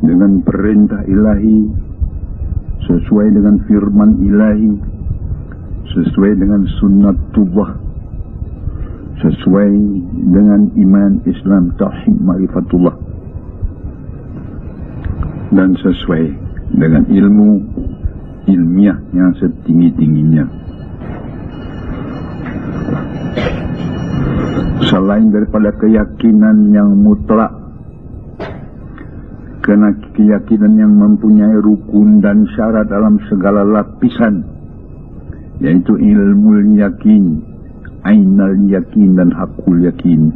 dengan perintah ilahi, sesuai dengan firman ilahi, sesuai dengan sunnatullah, sesuai dengan iman Islam, tauhid, ma'rifatullah, dan sesuai dengan ilmu ilmiah yang setinggi-tingginya. Selain daripada keyakinan yang mutlak, karena keyakinan yang mempunyai rukun dan syarat dalam segala lapisan, yaitu ilmu yakin, ainal yakin, dan hakul yakin,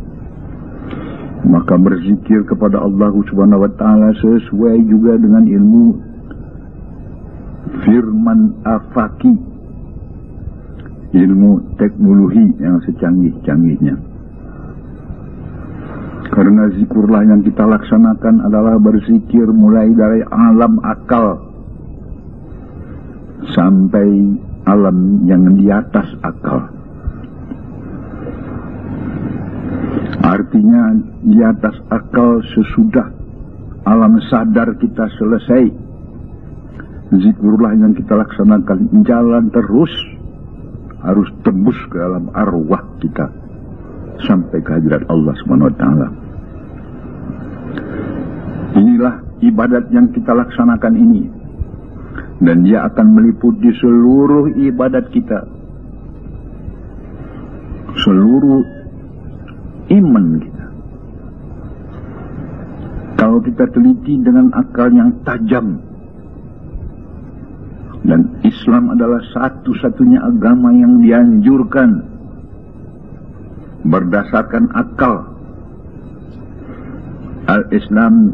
maka berzikir kepada Allah Subhanahu wa Ta'ala sesuai juga dengan ilmu firman afaki, ilmu teknologi yang secanggih-canggihnya. Karena zikrullah yang kita laksanakan adalah berzikir mulai dari alam akal sampai alam yang di atas akal. Artinya di atas akal sesudah alam sadar kita selesai, zikrullah yang kita laksanakan jalan terus, harus tembus ke alam arwah kita sampai ke hadirat Allah Subhanahu wa Ta'ala. Inilah ibadat yang kita laksanakan ini, dan dia akan meliputi seluruh ibadat kita, seluruh iman kita. Kalau kita teliti dengan akal yang tajam, dan Islam adalah satu-satunya agama yang dianjurkan berdasarkan akal. Al-Islam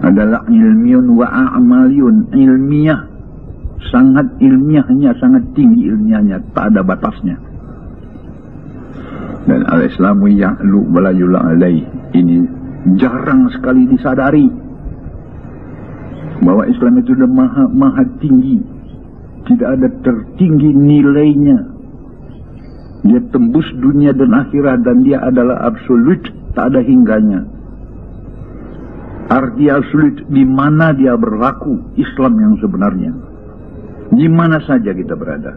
adalah ilmiun wa a'maliyun, ilmiah, sangat ilmiahnya, sangat tinggi ilmiahnya, tak ada batasnya. Dan al-Islamu ya'lu wa la yula alaih, ini jarang sekali disadari bahwa Islam itu sudah maha tinggi, tidak ada tertinggi nilainya. Dia tembus dunia dan akhirat, dan dia adalah absolut, tak ada hingganya. Arti absolut, di mana dia berlaku Islam yang sebenarnya, di mana saja kita berada,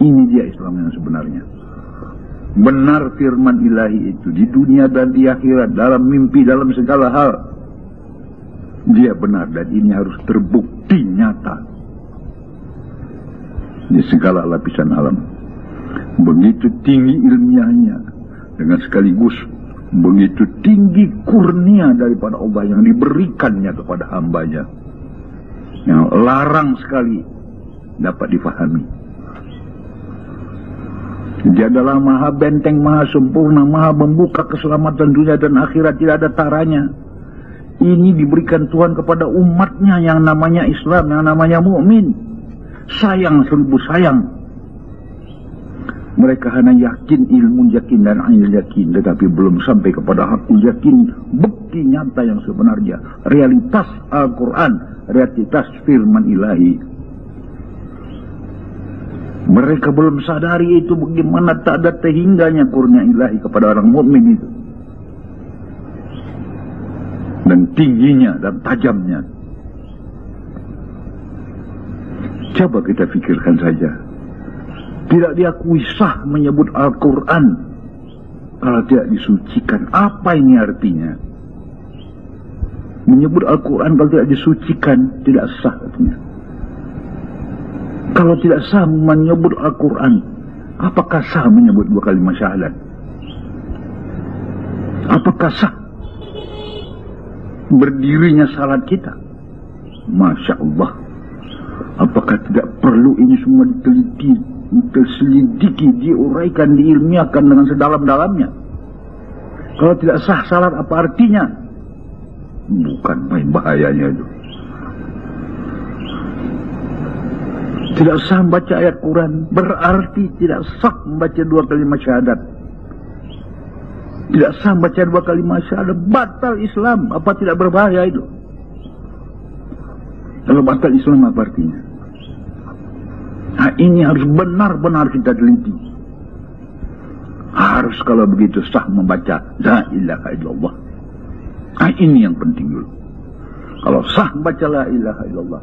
ini dia Islam yang sebenarnya. Benar firman ilahi itu di dunia dan di akhirat, dalam mimpi, dalam segala hal, dia benar, dan ini harus terbukti nyata di segala lapisan alam. Begitu tinggi ilmiahnya, dengan sekaligus begitu tinggi kurnia daripada Allah yang diberikannya kepada hambanya, yang larang sekali dapat difahami. Dia adalah maha benteng, maha sempurna, maha membuka keselamatan dunia dan akhirat, tidak ada taranya. Ini diberikan Tuhan kepada umatnya yang namanya Islam, yang namanya mukmin. Sayang, seribu sayang, mereka hanya yakin, ilmu yakin dan ainul yakin, tetapi belum sampai kepada hakul yakin, bukti nyata yang sebenarnya, realitas Al-Quran, realitas firman ilahi. Mereka belum sadari itu, bagaimana tak ada terhingganya kurnia ilahi kepada orang mukmin itu, dan tingginya dan tajamnya. Coba kita fikirkan saja, tidak diakui sah menyebut Al-Quran kalau tidak disucikan. Apa ini artinya? Menyebut Al-Quran kalau tidak disucikan, tidak sah artinya. Kalau tidak sah menyebut Al-Quran, apakah sah menyebut dua kalimat syahadat? Apakah sah berdirinya salat kita? Masya Allah. Apakah tidak perlu ini semua diteliti, terselidiki, diuraikan, diilmiahkan dengan sedalam-dalamnya? Kalau tidak sah salat, apa artinya? Bukan main bahayanya itu. Tidak sah membaca ayat Quran, berarti tidak sah membaca dua kalimat syahadat. Tidak sah membaca dua kalimat syahadat, batal Islam. Apa tidak berbahaya itu? Kalau batal Islam, apa artinya? Nah, ini harus benar-benar kita teliti. Harus kalau begitu sah membaca La ilaha illallah. Ini yang penting dulu. Kalau sah baca la ilaha illallah,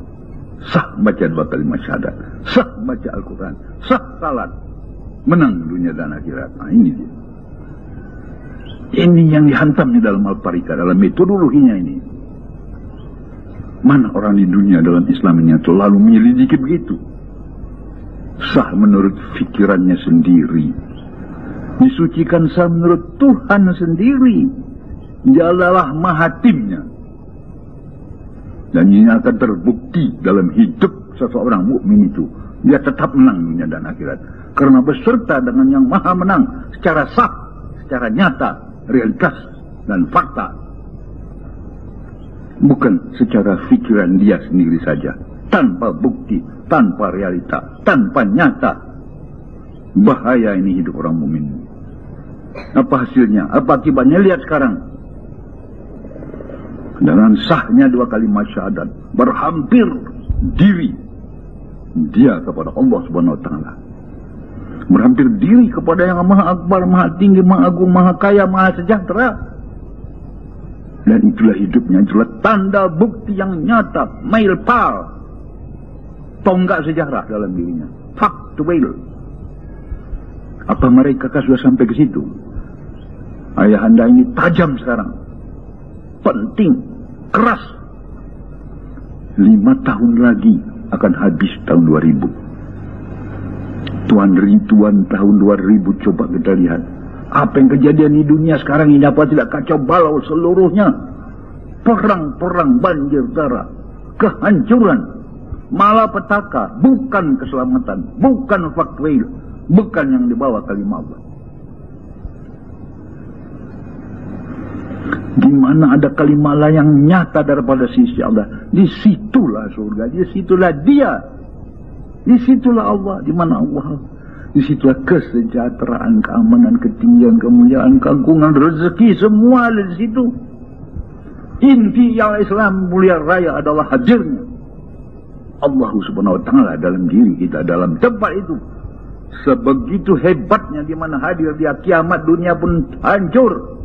sah baca 2 kalimat syahadat, sah baca Al-Quran, sah salat, menang dunia dan akhirat. Ini dia. Ini yang dihantamnya dalam Al-Tariqah, dalam metodologinya ini. Mana orang di dunia dalam Islam ini yang selalu menyelidiki begitu? Sah menurut fikirannya sendiri, disucikan sah menurut Tuhan sendiri. Dia adalah mahatimnya. Dan ini akan terbukti dalam hidup seseorang mukmin itu. Dia tetap menang dunia dan akhirat. Karena beserta dengan yang maha menang secara sah, secara nyata, realitas dan fakta. Bukan secara fikiran dia sendiri saja. Tanpa bukti, tanpa realita, tanpa nyata. Bahaya ini hidup orang mukmin. Apa hasilnya? Apa akibatnya? Lihat sekarang. Dengan sahnya 2 kalimat syahadat, berhampir diri dia kepada Allah Subhanahu wa Ta'ala. Berhampir diri kepada yang maha akbar, maha tinggi, maha agung, maha kaya, maha sejahtera. Dan itulah hidupnya, itulah tanda bukti yang nyata, milpal, tonggak sejarah dalam dirinya. Factual. Apa mereka sudah sampai ke situ? Ayahanda ini tajam sekarang. Penting, keras. 5 tahun lagi akan habis tahun 2000. Tuan Ridwan tahun 2000, coba kita lihat. Apa yang kejadian di dunia sekarang ini, apa tidak kacau balau seluruhnya. Perang-perang, banjir darah, kehancuran, malapetaka, bukan keselamatan, bukan faktual, bukan yang dibawa kalimat Allah. Di mana ada kalimat Allah yang nyata daripada sisi Allah, disitulah surga, disitulah dia, disitulah Allah. Di mana Allah, disitulah kesejahteraan, keamanan, ketinggian, kemuliaan, keagungan, rezeki, semua ada di situ. Inti yang Islam mulia raya adalah hadirnya Allah Subhanahu wa Ta'ala dalam diri kita, dalam tempat itu. Sebegitu hebatnya, di mana hadir dia, kiamat dunia pun hancur.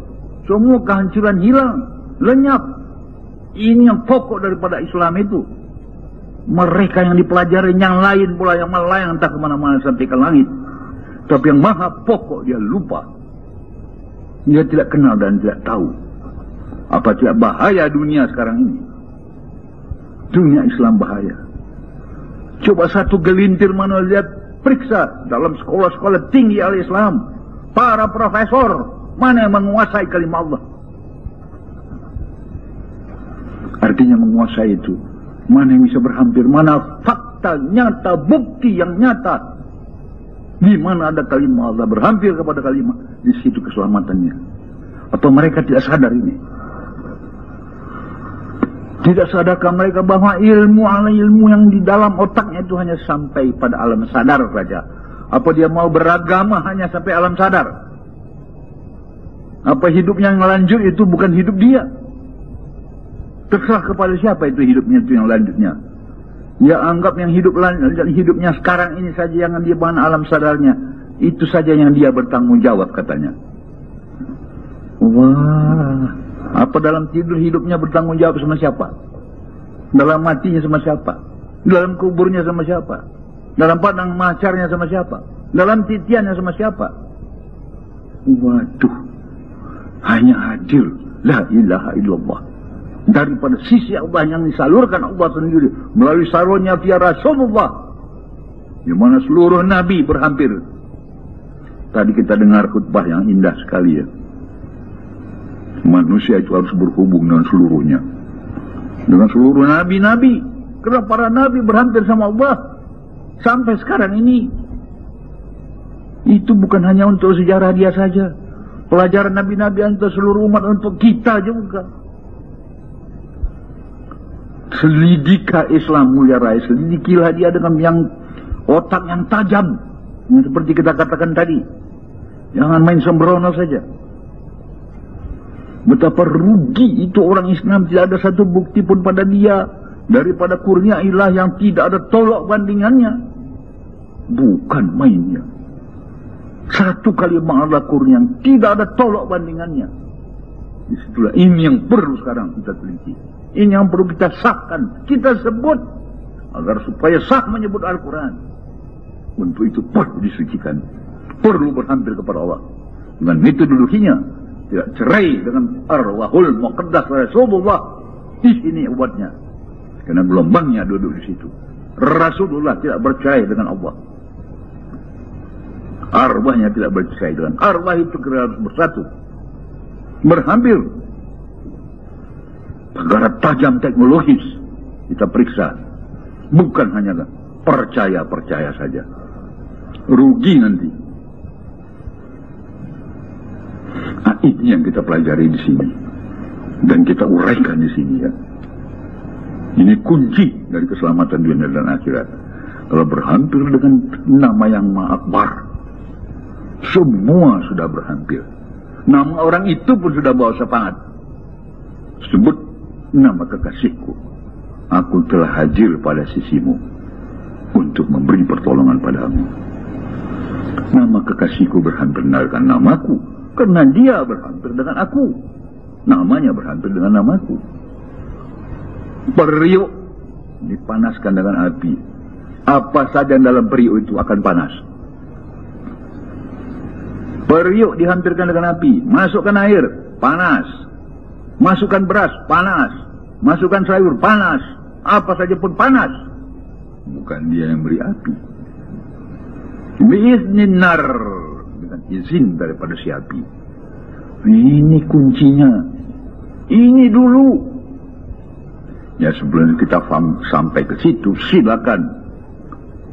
Semua kehancuran hilang, lenyap. Ini yang pokok daripada Islam itu. Mereka yang dipelajari, yang lain pula yang melayang entah kemana-mana sampai ke langit. Tapi yang maha pokok dia lupa. Dia tidak kenal dan tidak tahu. Apa tidak bahaya dunia sekarang ini? Dunia Islam bahaya. Coba satu gelintir mana lihat, periksa dalam sekolah-sekolah tinggi al-Islam. Para profesor, mana yang menguasai kalimat Allah? Artinya menguasai itu, mana yang bisa berhampir, mana fakta nyata, bukti yang nyata. Di mana ada kalimat Allah berhampir kepada kalimat, di situ keselamatannya. Atau mereka tidak sadar ini? Tidak sadarkah mereka bahwa ilmu yang di dalam otaknya itu hanya sampai pada alam sadar saja? Apa dia mau beragama hanya sampai alam sadar? Apa hidupnya yang lanjut itu bukan hidup dia? Terserah kepada siapa itu hidupnya itu yang lanjutnya. Dia anggap yang hidupnya sekarang ini saja yang dia bahan alam sadarnya. Itu saja yang dia bertanggung jawab katanya. Wah, apa dalam tidur hidupnya bertanggung jawab sama siapa? Dalam matinya sama siapa? Dalam kuburnya sama siapa? Dalam padang mahsyarnya sama siapa? Dalam titiannya sama siapa? Waduh, hanya hadir la ilaha illallah daripada sisi Allah yang disalurkan Allah sendiri melalui salurnya via Rasulullah, di mana seluruh nabi berhampir. Tadi kita dengar khutbah yang indah sekali ya. Manusia itu harus berhubung dengan seluruhnya, dengan seluruh nabi-nabi. Karena para nabi berhampir sama Allah sampai sekarang ini. Itu bukan hanya untuk sejarah dia saja, pelajaran nabi-nabi untuk seluruh umat, untuk kita juga. Selidikah Islam mulia raya, selidikilah dia dengan yang otak yang tajam, yang seperti kita katakan tadi. Jangan main sembrono saja. Betapa rugi itu orang Islam, tidak ada satu bukti pun pada dia daripada kurnia ilah yang tidak ada tolak bandingannya. Bukan mainnya. Satu kalimat Allah kurnia yang tidak ada tolak bandingannya. Disitulah ini yang perlu sekarang kita teliti. Ini yang perlu kita sahkan, kita sebut agar supaya sah menyebut Al-Quran. Untuk itu perlu disucikan, perlu berhampir kepada Allah dengan metodologinya, tidak cerai dengan arwahul muqaddas Rasulullah. Di sini obatnya, karena gelombangnya duduk di situ. Rasulullah tidak bercerai dengan Allah, arwahnya tidak bercerai dengan arwah, itu harus bersatu, berhampir. Perkara tajam teknologis kita periksa, bukan hanya percaya saja, rugi nanti. Nah, ini yang kita pelajari di sini dan kita uraikan di sini ya. Ini kunci dari keselamatan dunia dan akhirat. Kalau berhampir dengan nama yang Maha Akbar, semua sudah berhampir. Nama orang itu pun sudah bawa syafaat. Sebut nama kekasihku, aku telah hadir pada sisimu untuk memberi pertolongan padamu. Nama kekasihku berhampir dengan namaku, karena dia berhampir dengan aku. Namanya berhampir dengan namaku. Periuk dipanaskan dengan api, apa saja dalam periuk itu akan panas. Periuk dihampirkan dengan api, masukkan air, panas. Masukkan beras, panas. Masukkan sayur, panas. Apa saja pun panas. Bukan dia yang beri api. Biiznin nar, dengan izin daripada si api. Ini kuncinya. Ini dulu. Ya, sebelum kita sampai ke situ, silakan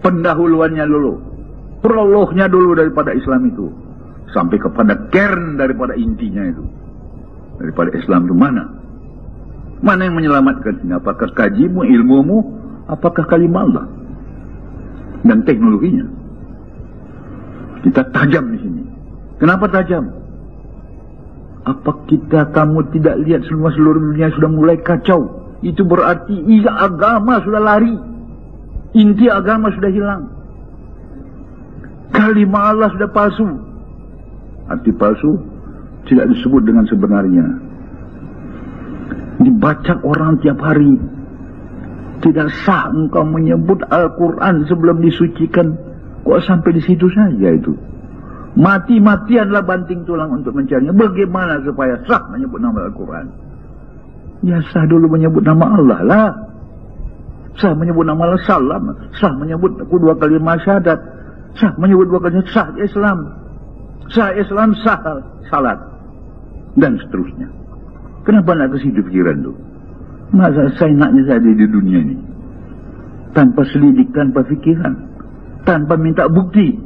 pendahuluannya dulu, prolognya dulu daripada Islam itu, sampai kepada kern daripada intinya itu. Daripada Islam itu mana? Mana yang menyelamatkan ini? Apakah kajimu, ilmumu, apakah kalimah Allah dan teknologinya? Kita tajam di sini. Kenapa tajam? Apa kamu tidak lihat seluruh dunia sudah mulai kacau? Itu berarti agama sudah lari, inti agama sudah hilang, kalimah Allah sudah palsu. Arti palsu tidak disebut dengan sebenarnya, dibaca orang tiap hari. Tidak sah engkau menyebut Al-Quran sebelum disucikan. Kok sampai di situ saja itu? Mati-matianlah banting tulang untuk mencarinya. Bagaimana supaya sah menyebut nama Al-Quran? Ya, sah dulu menyebut nama Allah lah. Sah menyebut nama Allah, salam. Sah menyebut kedua kalimat syahadat. Sah menyebut dua kalimat, sah Islam. Sah Islam, sah salat. Dan seterusnya. Kenapa nak ke situ pikiran tu? Masa saya naknya saja di dunia ini, tanpa selidik, tanpa fikiran, tanpa minta bukti.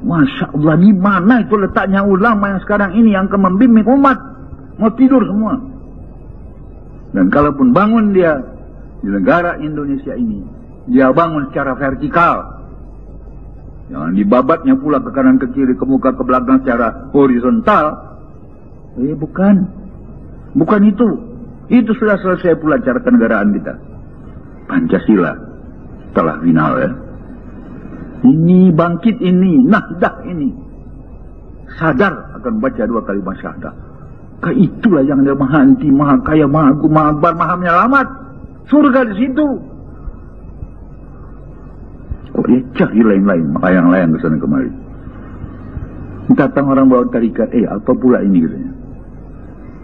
Masya Allah, di mana itu letaknya ulama yang sekarang ini yang akan membimbing umat? Mau tidur semua. Dan kalaupun bangun dia di negara Indonesia ini, dia bangun secara vertikal. Jangan dibabatnya pula ke kanan ke kiri, ke muka ke belakang secara horizontal. Bukan. Bukan itu. Itu sudah selesai pula cara kenegaraan kita. Pancasila telah final ya. Ini bangkit ini, nahdah ini. Sadar akan baca dua kalimat syahadah. Itulah yang dia maha anti, maha kaya, maha agung, maha akbar, maha menyelamat. Surga di situ. Kok dia cari lain-lain, layang-layang ke sana kemari. Datang orang bawa tarikat, apa pula ini katanya.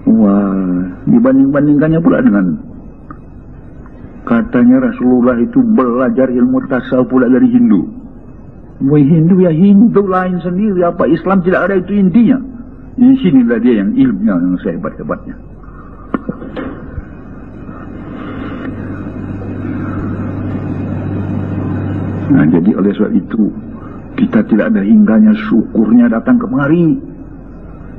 Wah, dibanding-bandingkannya pula dengan katanya Rasulullah itu belajar ilmu tasawuf pula dari Hindu. Wah, Hindu ya Hindu lain sendiri, apa Islam tidak ada itu intinya. Di sinilah dia yang ilmunya yang sehebat-hebatnya. Nah, jadi oleh sebab itu kita tidak ada hingganya syukurnya datang kemari.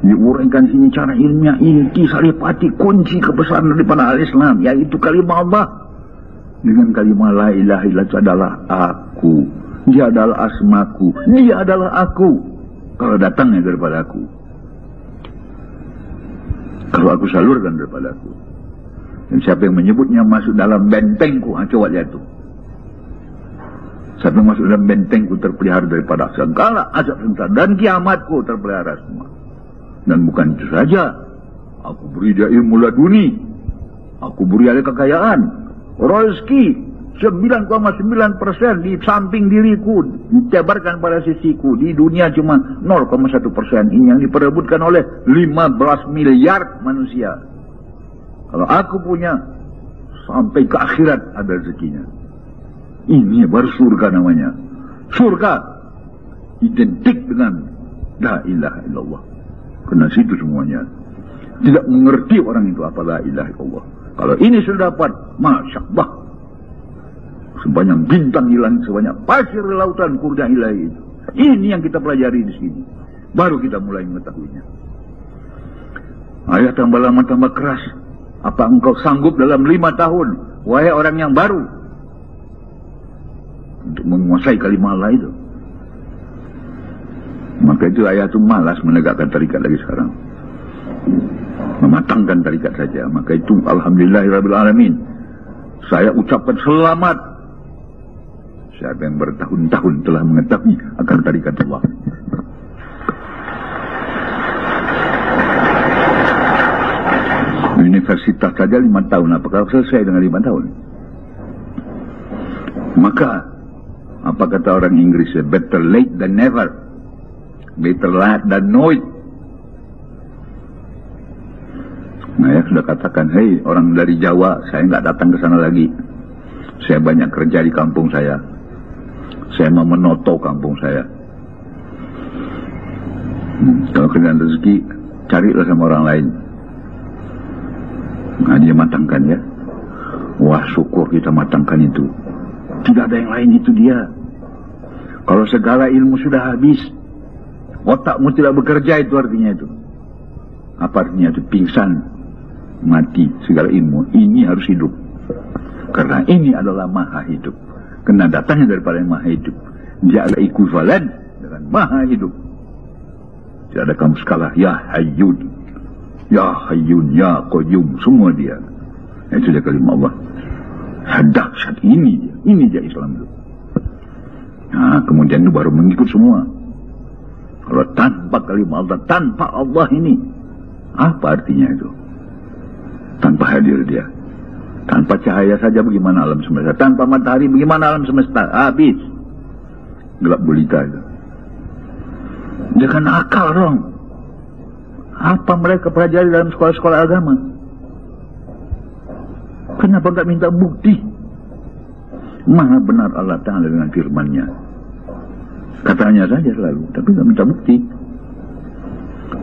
Diuraikan sini cara ilmiah, inti saripati kunci kebesaran daripada al-Islam, yaitu kalimah Allah. Dengan kalimah la ilaha illallah itu adalah aku, dia adalah asmaku, dia adalah aku. Kalau datangnya daripada aku, kalau aku salurkan daripada aku. Dan siapa yang menyebutnya masuk dalam bentengku, coba lihat tu. Siapa yang masuk dalam bentengku terpelihara daripada segala azab dan kiamatku terpelihara semua. Dan bukan itu saja, Aku beri dia ilmu laduni. Aku beri dia kekayaan, rezeki 9,9% di samping diriku, ditebarkan pada sisiku. Di dunia cuma 0,1%. Ini yang diperebutkan oleh 15 miliar manusia. Kalau aku punya, sampai ke akhirat ada rezekinya. Ini baru surga namanya. Surga identik dengan la ilaha illallah. Kena situ semuanya. Tidak mengerti orang itu apa la ilaha illallah. Kalau ini sudah dapat, Masya Allah, sebanyak bintang hilang, sebanyak pasir lautan kurnia ilahi itu. Ini yang kita pelajari di sini. Baru kita mulai mengetahuinya. Ayah tambah lama tambah keras. Apa engkau sanggup dalam 5 tahun, wahai orang yang baru, untuk menguasai kalimat Allah itu? Maka itu ayah itu malas menegakkan tarikat lagi sekarang. Mematangkan tarikat saja. Maka itu alhamdulillahirabbil alamin. Saya ucapkan selamat. Siapa yang bertahun-tahun telah mengetahui akan tarikat Allah. Universitas saja 5 tahun. Apakah selesai dengan 5 tahun? Maka apa kata orang Inggris? Better late than never. Better late than no it. Nah, ya sudah katakan, hei orang dari Jawa, saya nggak datang ke sana lagi. Saya banyak kerja di kampung saya. Saya mau menoto kampung saya. Kalau kalian rezeki, carilah sama orang lain. Nah, dia matangkan ya. Wah, syukur kita matangkan itu. Tidak ada yang lain, itu dia. Kalau segala ilmu sudah habis, otakmu tidak bekerja, itu artinya itu. Apa artinya itu? Pingsan, mati segala ilmu. Ini harus hidup. Karena ini adalah maha hidup. Karena datangnya daripada yang maha hidup. Dia adalah ekuivalen dengan maha hidup. Tidak ada kamu skala. Ya Hayyun, Ya Hayyun, Ya Qayyum. Semua dia. Itu dia kalimat Allah. Dahsyat ini. Ini dia Islam itu. Nah, kemudian itu baru mengikut semua. Kalau tanpa kalimat Allah, tanpa Allah ini, apa artinya itu? Tanpa hadir dia. Tanpa cahaya saja bagaimana alam semesta? Tanpa matahari bagaimana alam semesta? Habis. Gelap gulita itu. Dengan akal dong. Apa mereka pelajari dalam sekolah-sekolah agama? Kenapa tak minta bukti? Maha benar Allah Ta'ala dengan firman-Nya. Katanya saja selalu, tapi tak minta bukti.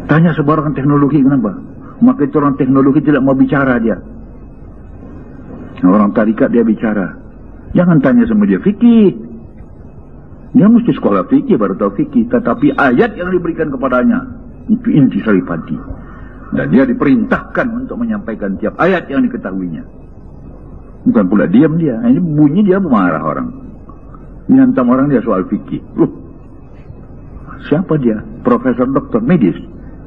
Tanya sebuah orang teknologi, kenapa? Maka itu orang teknologi tidak mau bicara dia. Orang tarikat dia bicara. Jangan tanya sama dia fikih. Dia mesti sekolah fikih baru tahu fikih. Tetapi ayat yang diberikan kepadanya itu inti saripati. Dan dia diperintahkan untuk menyampaikan tiap ayat yang diketahuinya. Bukan pula diam dia. Ini bunyi dia marah orang. Dihantam orang dia soal fikih. Siapa dia? Profesor doktor medis.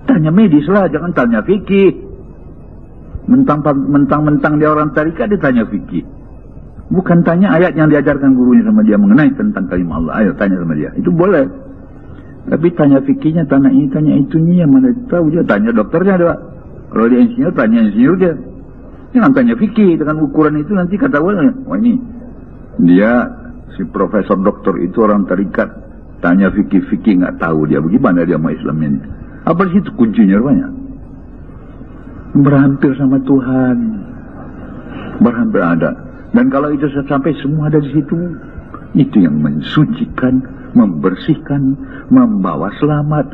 Tanya medis lah, jangan tanya fikih. Mentang-mentang dia orang tarikat, ditanya fikih. Bukan tanya ayat yang diajarkan gurunya sama dia mengenai tentang kalimat Allah. Ayo tanya sama dia. Itu boleh. Tapi tanya fikihnya, tanya ini, tanya itunya, yang mana tahu dia. Tanya dokternya dia. Kalau dia insinyur, tanya insinyur dia. Jangan tanya fikih dengan ukuran itu, nanti kata orang, wah ini dia si profesor doktor itu orang tarikat. Tanya fikih nggak tahu dia. Bagaimana dia mau Islamnya ini? Apa di situ kuncinya rupanya? Berhampir sama Tuhan. Berhampir ada. Dan kalau itu sampai semua ada di situ, itu yang mensucikan, membersihkan, membawa selamat,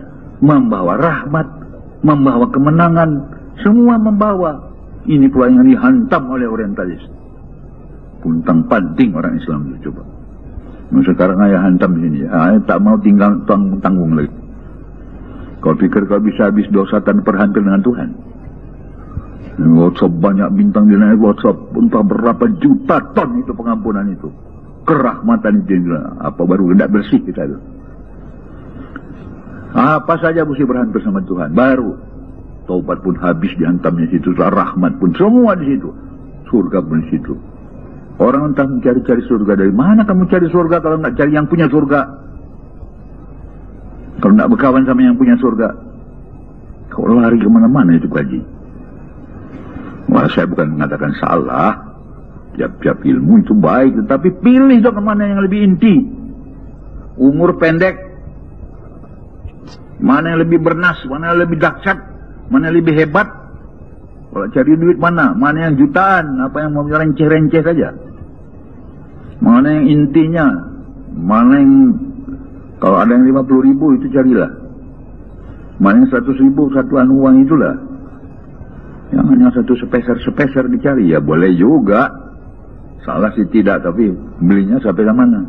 membawa rahmat, membawa kemenangan, semua membawa. Ini pula yang dihantam oleh orientalis. Puntang panting orang Islam itu coba. Nah, sekarang ayah hantam di sini. Ayah tak mau tinggal tanggung lagi. Kau pikir kau bisa habis dosa tanpa berhampir dengan Tuhan? WhatsApp banyak bintang di naik WhatsApp, entah berapa juta ton itu pengampunan itu, kerahmatan itu, apa baru tidak bersih kita itu. Apa saja mesti berhampir sama Tuhan, baru taubat pun habis dihantamnya situ, rahmat pun semua di situ, surga pun di situ. Orang entah mencari-cari surga, dari mana kamu cari surga kalau nggak cari yang punya surga? Kalau nggak berkawan sama yang punya surga, kau lari kemana-mana itu kaji. Wah, saya bukan mengatakan salah. Tiap-tiap ilmu itu baik, tetapi pilih dong mana yang lebih inti. Umur pendek, mana yang lebih bernas, mana yang lebih dahsyat, mana yang lebih hebat. Kalau cari duit mana yang jutaan, apa yang mau renceh-renceh saja. Mana yang intinya, mana yang kalau ada yang 50.000 itu carilah. Mana yang 100.000 satuan uang itulah. Yang hanya satu sepeser dicari, ya boleh juga. Salah sih tidak, tapi belinya sampai ke mana.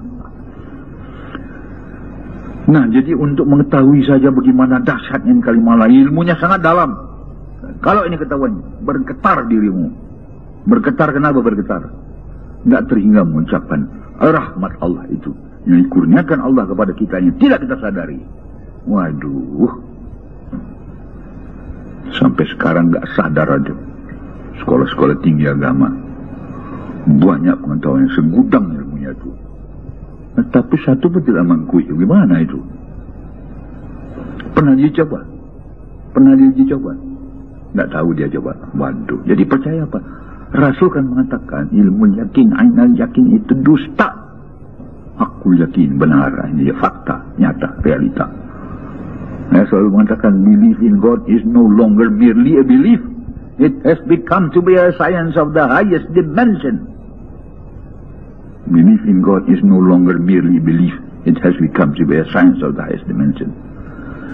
Nah, jadi untuk mengetahui saja bagaimana dahsyatnya kalimah Allah, ilmunya sangat dalam. Kalau ini ketahuan, bergetar dirimu. Bergetar, kenapa bergetar? Tidak terhingga mengucapkan rahmat Allah itu yang dikurniakan Allah kepada kita yang tidak kita sadari. Waduh, sampai sekarang nggak sadar aja. Sekolah-sekolah tinggi agama banyak pengetahuan yang segudang ilmunya itu. Nah, tapi satu pun tidak mengakui. Gimana itu? Pernah dicoba? Tidak tahu dia coba. Waduh, jadi percaya apa? Rasul kan mengatakan ilmu yakin, ainal yakin itu dusta. Aku yakin benar, ini fakta, nyata, realita. Saya selalu mengatakan belief in God is no longer merely a belief. It has become to be a science of the highest dimension. Belief in God is no longer merely belief. It has become to be a science of the highest dimension.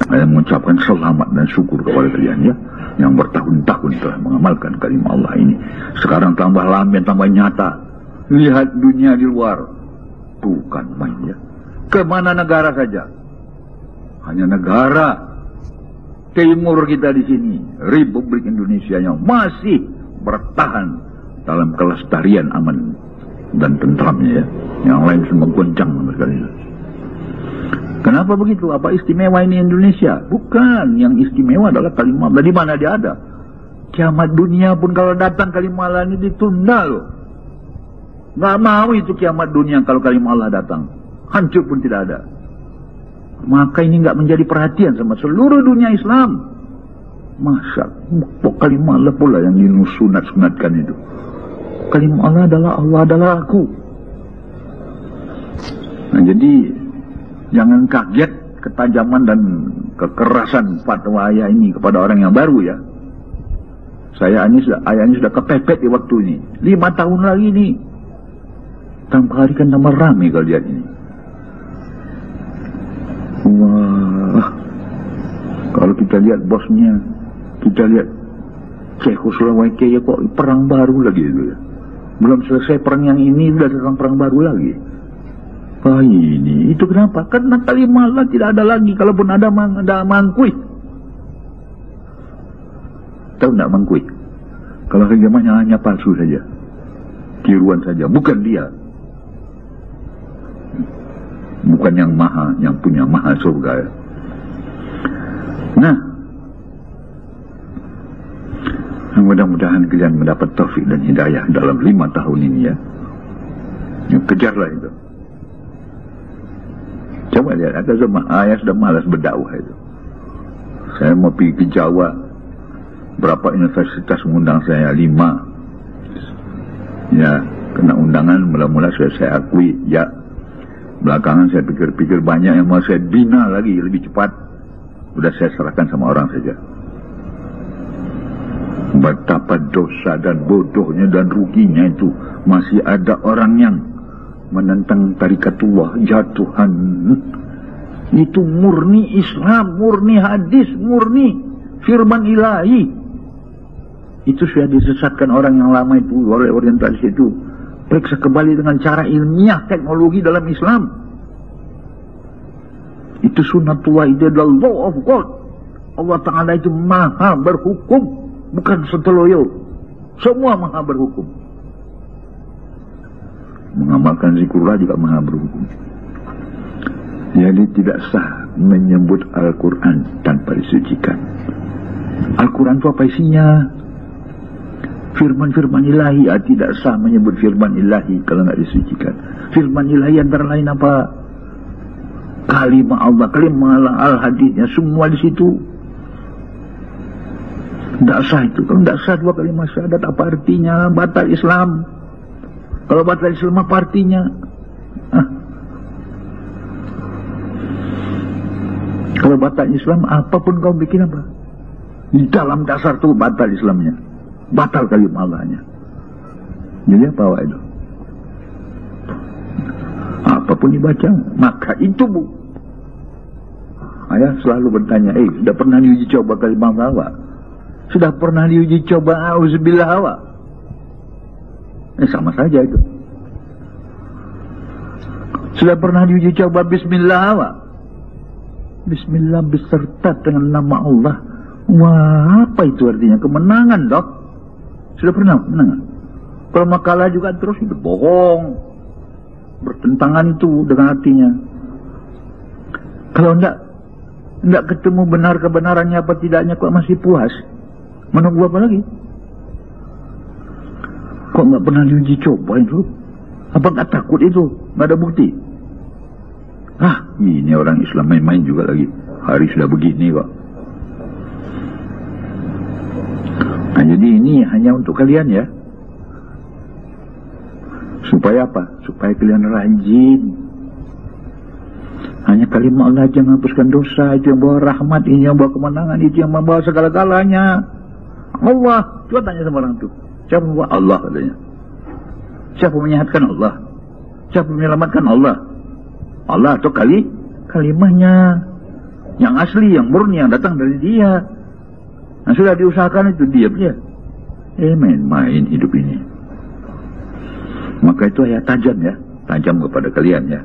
Saya mengucapkan selamat dan syukur kepada kalian ya, yang bertahun-tahun telah mengamalkan kalimah Allah ini. Sekarang tambah lamban, tambah nyata. Lihat dunia di luar, bukan main ya. Kemana negara saja, hanya negara timur kita di sini, Republik Indonesia yang masih bertahan dalam kelestarian aman dan tentramnya ya. Yang lain semua goncang sama sekali. Kenapa begitu? Apa istimewa ini Indonesia? Bukan, yang istimewa adalah kalimah Allah. Di mana dia ada? Kiamat dunia pun kalau datang kalimah Allah ini ditunda loh. Nggak mau itu kiamat dunia kalau kalimah Allah datang. Hancur pun tidak ada. Maka ini nggak menjadi perhatian sama seluruh dunia Islam. Masa kalimah Allah pula yang disunat-sunatkan itu. Kalimah Allah adalah aku. Nah, jadi jangan kaget ketajaman dan kekerasan fatwa ayah ini kepada orang yang baru ya. Ayah ini sudah kepepet di waktu ini. 5 tahun lagi nih. Tambah hari kan tambah ramai kalau lihat ini. Wah, kalau kita lihat bosnya, kita lihat Czechoslovakia kok perang baru lagi itu ya. Belum selesai perang yang ini sudah datang perang baru lagi. Wah ini, itu kenapa? Karena kalimah Allah tidak ada lagi. Kalaupun ada mangkui. Tahu tidak mangkui? Kalau agamanya hanya palsu saja, tiruan saja, bukan dia. Bukan yang maha, yang punya maha surga ya. Nah, mudah-mudahan kalian mendapat taufik dan hidayah dalam 5 tahun ini ya. Kejarlah itu. Coba lihat, saya sudah malas berdakwah itu. Saya mau pergi ke Jawa, berapa universitas mengundang saya? 5. Ya, kena undangan, mula-mula saya akui, ya. Belakangan saya pikir-pikir banyak yang mau saya bina lagi lebih cepat. Sudah saya serahkan sama orang saja. Betapa dosa dan bodohnya dan ruginya itu. Masih ada orang yang menentang tarikatullah, jatuhan. Itu murni Islam, murni hadis, murni firman ilahi. Itu sudah disesatkan orang yang lama itu oleh orientalis itu. Periksa kembali dengan cara ilmiah teknologi dalam Islam. Itu sunnatullah, itu adalah law of God. Allah Ta'ala itu maha berhukum, bukan sontoloyo. Semua maha berhukum. Mengamalkan zikrullah juga maha berhukum. Jadi tidak sah menyebut Al-Quran tanpa disucikan. Al-Quran itu apa isinya? Firman-firman ilahi, tidak sah menyebut firman ilahi kalau tidak disucikan. Firman ilahi antara lain apa? Kalimah Allah, kalimah Allah, al-hadisnya semua di situ. Tidak sah itu. Kalau tidak sah dua kalimat syahadat, apa artinya? Batal Islam. Kalau batal Islam apa artinya? Kalau batal Islam, apapun kau bikin apa? Di dalam dasar itu batal Islamnya. Batal kalimat Allahnya. Jadi apa awak itu? Apapun dibaca, maka itu bu. Ayah selalu bertanya, sudah pernah diuji coba kalimat Allah? Sudah pernah diuji coba auzubillah awak? Sama saja itu. Sudah pernah diuji coba bismillah awak? Bismillah beserta dengan nama Allah. Wah, apa itu artinya? Kemenangan, dok. Sudah pernah kemenangan? Kalau makalah juga terus itu bohong. Bertentangan itu dengan artinya. Kalau tidak ketemu benar kebenarannya apa tidaknya, kok masih puas? Menunggu apa lagi? Kok nggak pernah diuji coba itu? Apa nggak takut itu? Nggak ada bukti? Ini orang Islam main-main juga lagi. Hari sudah begini kok. Nah, jadi ini hanya untuk kalian ya. Supaya apa? Supaya kalian rajin. Hanya kalimat Allah yang menghapuskan dosa, itu yang bawa rahmat, ini yang bawa kemenangan, itu yang membawa segala-galanya. Allah. Coba tanya sama orang itu. Siapa membawa? Allah katanya. Siapa menyehatkan? Allah. Siapa menyelamatkan? Allah. Allah atau kalimahnya yang asli, yang murni, yang datang dari dia. Nah, sudah diusahakan itu diam dia. Main-main hidup ini. Maka itu ayat tajam ya, tajam kepada kalian ya.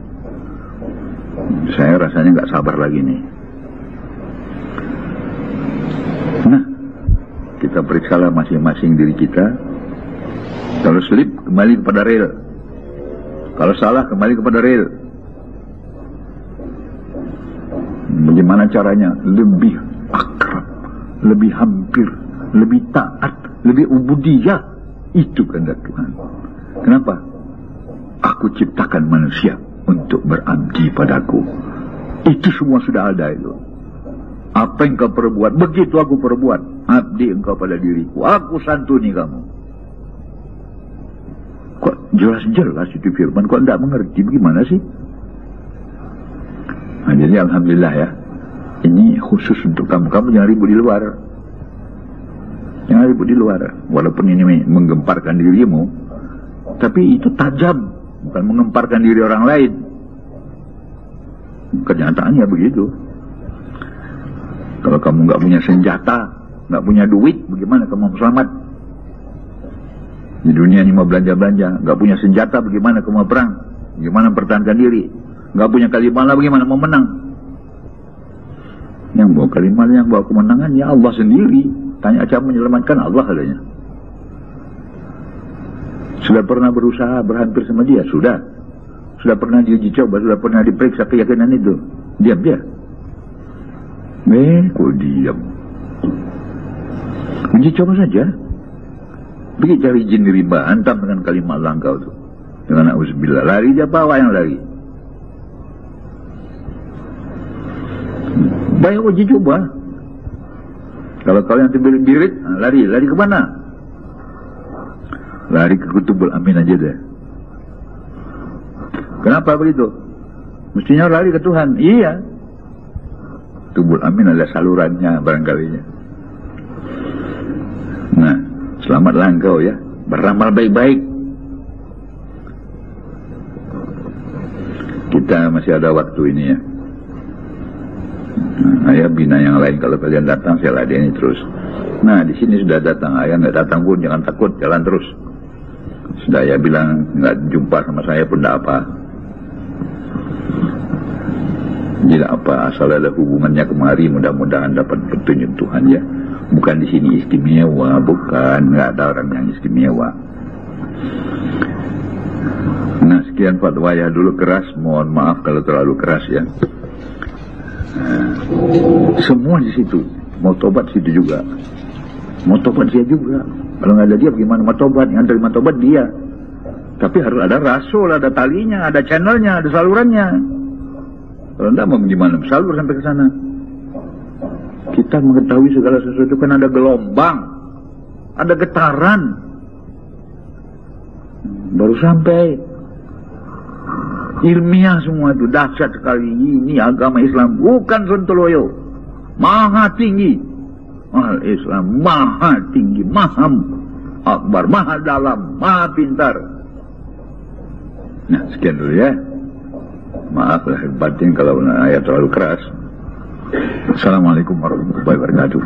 Saya rasanya nggak sabar lagi nih. Nah, kita periksalah masing-masing diri kita. Kalau slip, kembali kepada rel. Kalau salah, kembali kepada rel. Bagaimana caranya? Lebih akrab, lebih hampir, lebih taat, lebih ubudiyah. Itu kehendak Tuhan. Kenapa? Aku ciptakan manusia untuk berabdi padaku. Itu semua sudah ada itu. Apa yang kau perbuat, begitu aku perbuat. Abdi engkau pada diriku. Aku santuni kamu. Kok jelas-jelas itu firman, kok tidak mengerti bagaimana sih? Nah, jadi alhamdulillah ya. Ini khusus untuk kamu. Kamu jangan ribut di luar. Jangan ribut di luar. Walaupun ini menggemparkan dirimu, tapi itu tajam. Bukan mengemparkan diri orang lain. Kenyataannya begitu. Kalau kamu nggak punya senjata, nggak punya duit, bagaimana kamu selamat? Di dunia ini mau belanja-belanja, nggak punya senjata, bagaimana kamu perang? Bagaimana mempertahankan diri? Nggak punya kalimat, bagaimana mau menang? Yang bawa kalimat, yang bawa kemenangan, ya Allah sendiri. Tanya cara menyelamatkan Allah adanya. Sudah pernah berusaha berhampir sama dia? Sudah. Sudah pernah diuji coba, sudah pernah diperiksa keyakinan itu. Diam dia. Kok diam? Uji coba saja. Pergi cari jin riba, hantam dengan kalimat langkau itu. Dengan auzubillah, lari dia bawa yang lari. Baik uji coba. Kalau kalian terbirit-birit, lari ke mana? Lari ke Kutubul Amin aja deh. Kenapa begitu? Mestinya lari ke Tuhan. Iya. Kutubul Amin adalah salurannya barangkalinya. Nah, selamatlah engkau ya. Beramal baik-baik. Kita masih ada waktu ini ya. Ayah bina yang lain, kalau kalian datang saya ladeni terus. Nah, di sini sudah datang. Ayah nggak datang pun jangan takut, jalan terus. Sudah ayah bilang nggak jumpa sama saya pun tidak apa. Tidak apa, asal ada hubungannya kemari, mudah-mudahan dapat petunjuk Tuhan ya. Bukan di sini istimewa, bukan, nggak ada orang yang istimewa. Nah, sekian fatwa ya, dulu keras, mohon maaf kalau terlalu keras ya. Semua di situ, mau tobat situ juga, mau tobat dia juga. Kalau nggak ada dia, bagaimana mau tobat? Yang terima tobat dia. Tapi harus ada rasul, ada talinya, ada channelnya, ada salurannya. Kalau enggak mau gimana? Salur sampai ke sana. Kita mengetahui segala sesuatu kan ada gelombang, ada getaran, baru sampai. Ilmiah semua itu dahsyat sekali. Ini agama Islam bukan sontoloyo, maha tinggi. Al-Islam maha tinggi, maha akbar, maha dalam, maha pintar. Nah, sekian dulu ya. Maaf lahir batin kalau ayat terlalu keras. Assalamualaikum warahmatullahi wabarakatuh.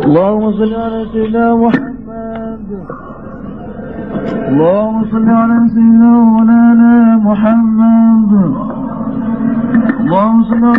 Allahumma salli ala sayyidina Muhammad. Allahumma salli ala sayyidina Muhammad. Allahumma salli ala